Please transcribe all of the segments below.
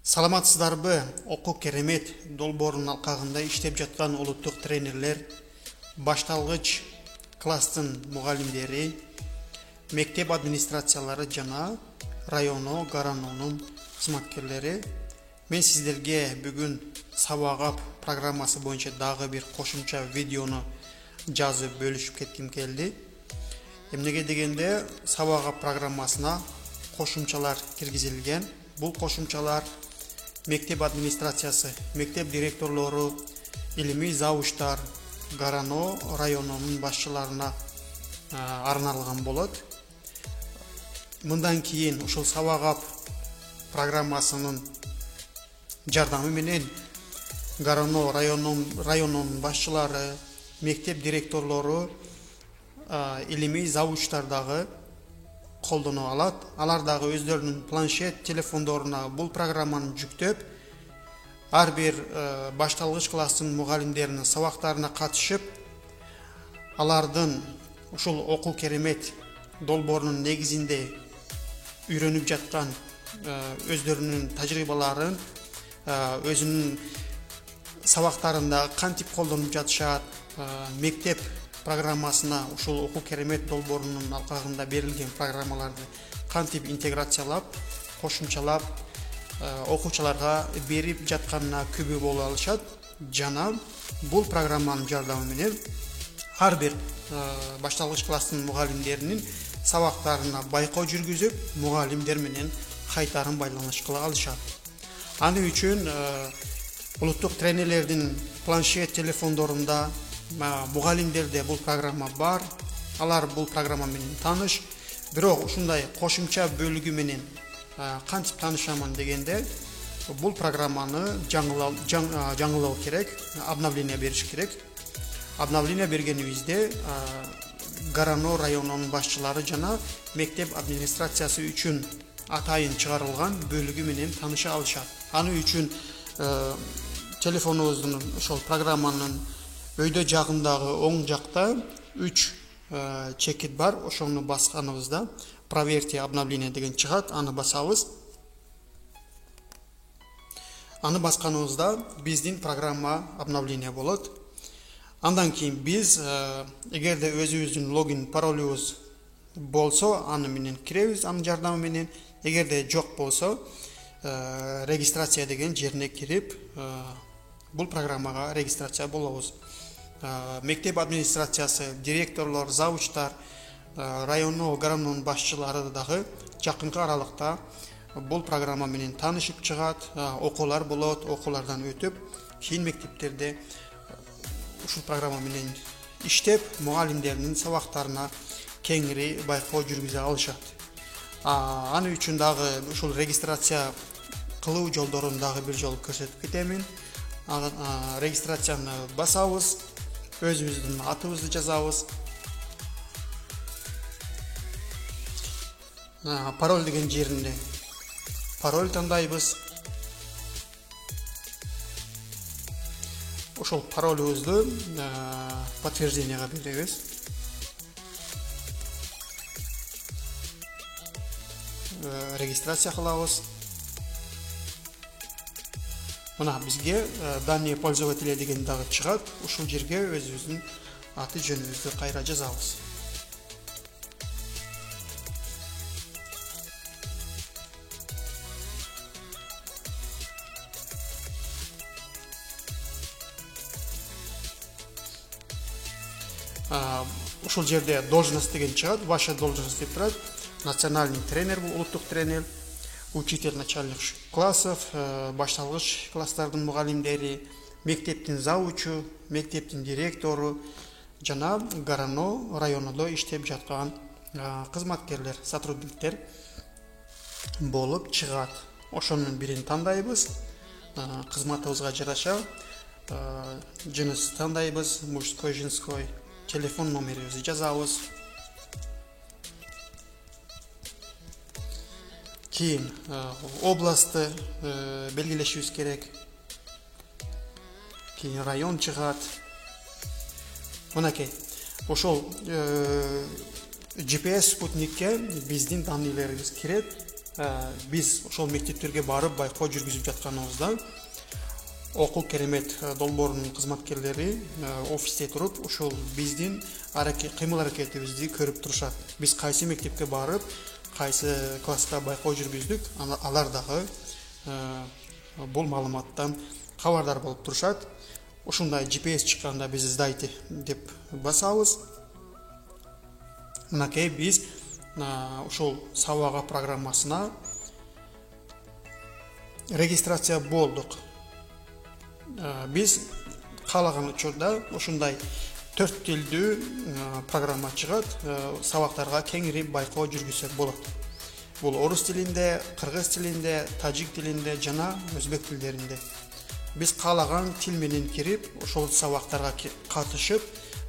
Саламатсыздарбы? Окуу керемет долбоорунун алкагында иштеп жаткан улуттук тренерлер, башталгыч класстын мугалимдери, мектеп администрациялары жана районо, гаранонун кызматкерлери. Мен сиздерге бүгүн Сабагап программасы боюнча дагы бир кошумча видеону жазып бөлүшүп кетким келди. Эмнеге дегенде Сабагап программасына кошумчалар киргизилген. Бул кошумчалар мектеп администрациясы, мектеп директорлору, илимий завучтар, гарано районунун башчыларына арналган болот. Мындан кийин ушул Сабагап программасынын жардамы менен гарано районунун башчылары, мектеп директорлору, илимий завучтар дагы колдоно алат. Алар дагы өздөрүнүн планшет телефондоруна бул программаны жүктөп, ар бир башталгыч класстын мугалимдеринин сабактарына катышып, алардын ушул окуу керемет долбоорунун негизинде үйрөнүп жаткан өздөрүнүн тажрыйбаларын, өзүнүн сабактарында кантип колдонуп жатышат, мектеп программасына ушул окуу керемет долбоорунун алкагында берилген программаларды кантип интеграциялап, кошумчалап, окуучуларга берип жатканына күбө боло алышат. Жана бул программанын жардамы менен ар бир башталгыч класстын мугалимдеринин сабактарына байкоо жүргүзүп, мугалимдер менен кайтарым байланыш кыла алышат. Аны үчүн улуттук тренерлердин планшет телефондорунда, мугалимдерде бул программа бар. Алар бул программа менен тааныш. Бирок ушундай кошумча бөлүгү менен кантип таанышамын дегенде, бул программаны жаңылоо керек, обновление бериш керек. Обновление бергенибизде гарано районунун башчылары жана мектеп администрациясы үчүн атайын чыгарылган бөлүгү менен тааныша алышат. Аны үчүн телефонубуздун ошол программанын өйдө жагындагы оң жакта 3 чекит бар. Ошону басканыбызда проверьте обновление деген чыгат. Аны басабыз. Аны басканыбызда биздин программа обновление болот. Андан кийин биз эгерде өзүбүздүн логин паролубуз болсо, аны менен киребиз, анын жардамы менен. Эгерде жок болсо, регистрация деген жерине кирип, бул программага регистрация болобуз. Мектеп администрациясы, директорлор, завучтар, районо, гаранонун башчылары дагы жакынкы аралыкта бул программа менен таанышып чыгат, окуулар болот, окуулардан өтүп, кийин мектептерде ушул программа менен иштеп, мугалимдердин сабактарына кеңири байкоо жүргүзө алышат. Аны үчүн дагы ушул регистрация кылуу жолдорун дагы бир жолу көрсөтүп кетемин. Регистрацияны басабыз, өзүбүздүн атыбызды жазабыз. Пароль деген жеринде пароль тандайбыз. Ошол паролубузду подтвержденияга беребиз. Регистрация кылабыз. Мына бизге данные пользователя деген дагы чыгат. Ушул жерге өзүбүздүн аты жөнүбүздү кайра жазабыз. Ушул жерде должность деген чыгат. Ваша должность деп турат. Национальный тренер, бул улуттук тренер, учитель начальных классов, башталгыч класстардын мугалимдери, мектептин завучу, мектептин директору жана гарано районунда иштеп жаткан кызматкерлер, сотрудниктер болуп чыгат. Ошонун бирин тандайбыз. Кызматыбызга жараша жыныс тандайбыз, мужской, женской, телефон номерибизди жазабыз. Кийин областты белгилешибиз керек. Кийин район чыгат. Мынакей, ошол GPS спутникке биздин данныйларыбыз кирет. Biz ошол мектептерге барып байкоо жүргүзүп жатканыбызда окуу керемет долбоорунун кызматкерлери офисте туруп ошол биздин кыймыл аракетибизди көрүп турушат. Биз кайсы мектепке барып, кайсы класска байкоо жүргүздүк, алар дагы бул маалыматтан кабардар болуп турушат. Ушундай GPS чыкканда биз издайте деп басабыз. Мынакей биз ушул сабага программасына регистрация болдук. Биз каалаган учурда ушундай 4 тилдүү программа чыгат, сабактарга кеңири байкоо жүргүзсөк болот. Бул орус тилинде, кыргыз тилинде, тажик тилинде жана өзбек тилдеринде. Биз каалаган тил менен кирип, ошол сабактарга катышып,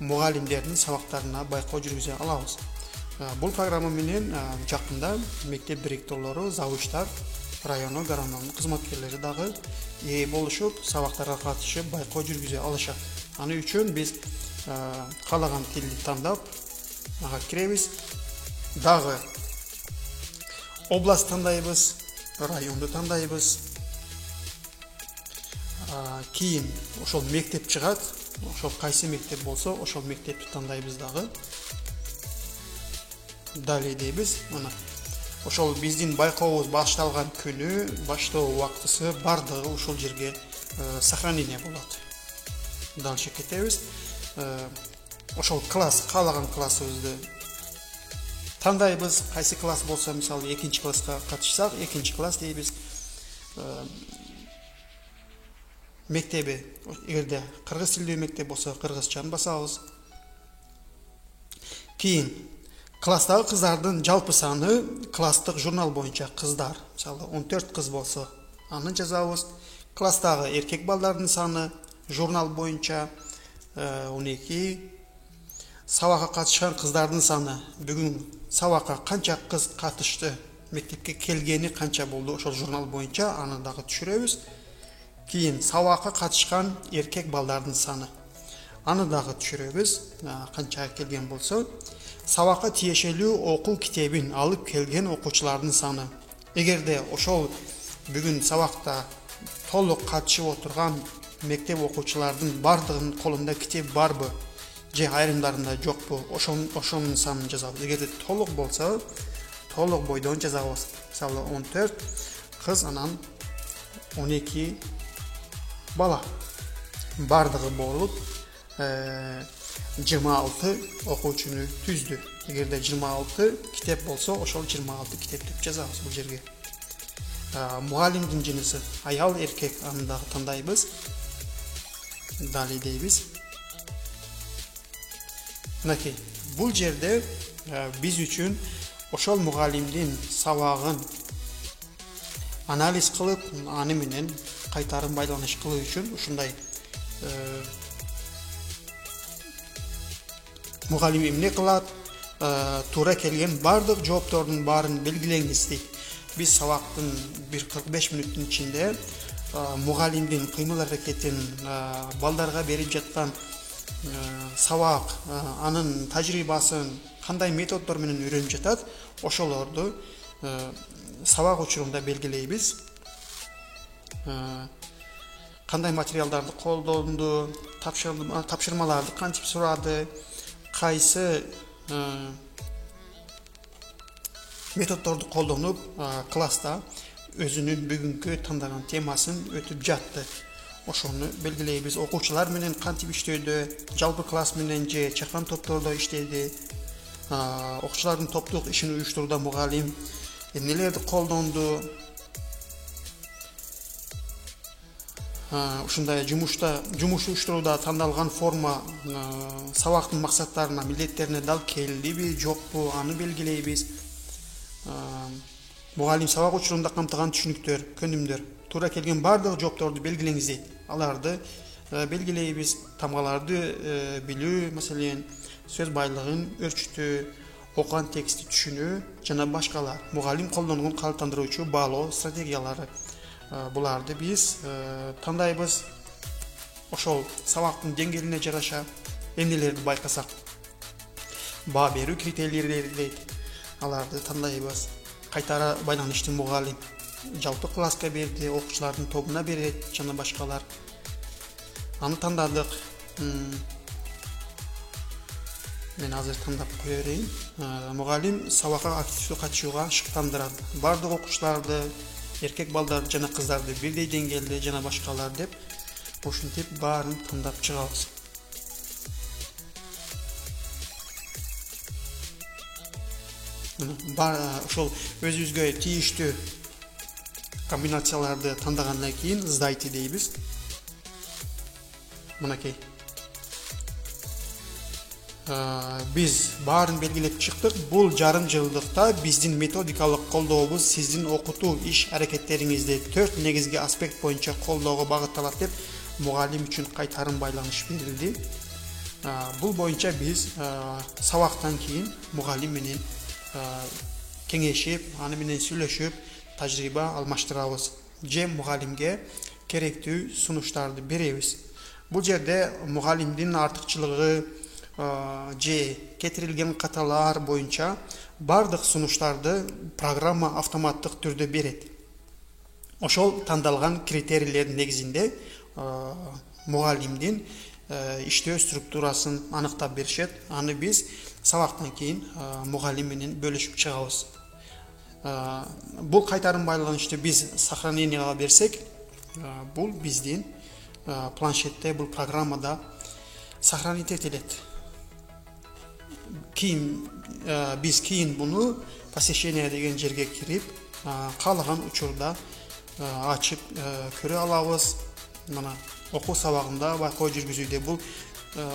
мугалимдердин сабактарына байкоо жүргүзө алабыз. Бул программа менен жакында мектеп директорлору, завучтар, району гаранонун кызматкерлери дагы ээ болушуп, сабактарга катышып, байкоо жүргүзө алышат. Аны үчүн биз каалаган тилди тандап, ага киребиз. Дагы область тандайбыз, районду тандайбыз. Кийин ошол мектеп чыгат, ошол кайсы мектеп болсо, ошол мектепти тандайбыз дагы. Далее дейбиз, мына ошол биздин байкообуз башталган күнү, баштоо убактысы бардыгы ушул жерге сохранение болот. Дальше кетебиз. Ошол класс, каалаган классыбызды тандайбыз. Кайсы класс болсо, мисалы 2-нчи класска катышсак, 2-нчи класс дейбиз. Мектеби, эгерде кыргыз тилдүү мектеп болсо, кыргызчаны басабыз. Кийин класстагы кыздардын жалпы саны класстык журнал боюнча кыздар, мисалы 14 кыз болсо, аны жазабыз. Класстагы эркек балдардын саны журнал боюнча 12. Сабакка катышкан кыздардын саны, бүгүн сабакка канча кыз катышты, мектепке келгени канча болду, ошол журнал боюнча аны дагы түшүрөбүз. Кийин сабакка катышкан эркек балдардын саны, аны дагы түшүрөбүз, канча келген болсо. Сабакка тиешелүү окуу китебин алып келген окуучулардын саны. Эгерде ошол бүгүн сабакта толук катышып отурган мектеп окуучулардын бардыгынын колунда китеп барбы, же айрымдарында жокпу, ошонун санын жазабыз. Эгерде толук болсо, толук бойдон жазабыз. Мисалы 14 кыз, анан 12 бала. Бардыгы болуп 26 окуучуну түздү. Эгерде 26 китеп болсо, ошол 26 китеп деп жазабыз бул жерге. Мугалимдин жынысы, аял, эркек, аны дагы тандайбыз. Далее дейбиз. Мынакей, бул жерде биз үчүн ошол мугалимдин сабагын анализ кылып, аны менен кайтарым байланыш кылуу үчүн ушундай мугалим эмне кылат, туура келген бардык жооптордун баарын белгилеңиз дейт. Биз сабактын 45 мүнөттүн ичинде мугалимдин кыймыл аракетин, балдарга берип жаткан сабак, анын тажрыйбасын кандай методдор менен үйрөнүп жатат, ошолорду сабак учурунда белгилейбиз. Кандай материалдарды колдонду, тапшырмаларды кантип сурады, кайсы методдорду колдонуп класста өзүнүн бүгүнкү тандаган темасын өтүп жатты. Ошону белгилейбиз. Окуучулар менен кантип иштөөдө, жалпы класс менен же чакан топтордо иштеди. Окуучулардын топтук ишин уюштурууда мугалим эмнелерди колдонду. Ушундай жумуш уюштурууда тандалган форма сабактын максаттарына, милдеттерине дал келдиби, жокпу, аны белгилейбиз. Мугалим сабак учурунда камтыган түшүнүктөр, көнүмдөр, туура келген бардык жоопторду белгилеңиз дейт. Аларды белгилейбиз. Тамгаларды билүү, маселен, сөз байлыгын өрчүтүү, окуган текстти түшүнүү жана башкалар. Мугалим колдонгон калыптандыруучу баалоо стратегиялары. Буларды биз тандайбыз. Ошол сабактын деңгээлине жараша эмнелерди байкасак, баа берүү критерийлери дейт. Аларды тандайбыз. кайтара байланыштуу мугалим жалпы класска берди, окуучулардын тобуна берет жана башкалар. Аны тандадык. Мен азыр тандап кое берейин. Мугалим сабакка активдүү катышууга шыктандырат. Бардык окуучуларды, эркек балдарды жана кыздарды бирдей деңгээлде жана башкалар деп ушинтип баарын тандап чыгабыз. Ошол өзүбүзгө тийиштүү комбинацияларды тандагандан кийин сдайте дейбиз. Мынакей. Биз баарын белгилеп чыктык. Бул жарым жылдыкта биздин методикалык колдообуз сиздин окутуу иш аракеттериңизди 4 негизги аспект боюнча колдоого багытталат деп мугалим үчүн кайтарым байланыш берилди. Бул боюнча биз сабактан кийин мугалим менен кеңешип, аны менен сүйлөшүп, тажрыйба алмаштырабыз. Же мугалимге керектүү сунуштарды беребиз. Бул жерде мугалимдин артыкчылыгы же кетирилген каталар боюнча бардык сунуштарды программа автоматтык түрдө берет. Ошол тандалган критерийлер негизинде мугалимдин иштөө структурасын аныктап беришет. Аны биз сабактан кийин мугалим менен бөлүшүп чыгабыз. Бул кайтарым байланыштуу биз сохраненияга берсек, бул биздин планшетте, бул программада сохранить этилет. Биз кийин буну посещение деген жерге кирип, каалаган учурда ачып көрө алабыз. Мына окуу сабагында байкоо жүргүзүүдө бул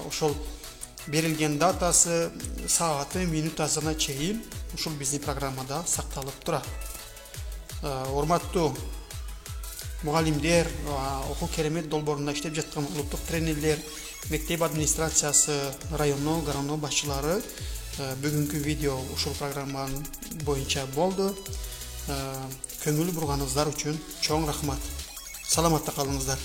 ошол берилген датасы, сааты, минутасына чейин ушул биздин программада сакталып турат. Урматтуу мугалимдер, окуу керемет долбоорунда иштеп жаткан улуттук тренерлер, мектеп администрациясы, райондо, гарондо башчылары, бүгүнкү видео ушул программанын боюнча болду. Көңүл бурганыңыздар үчүн чоң рахмат. Саламатта калыңыздар.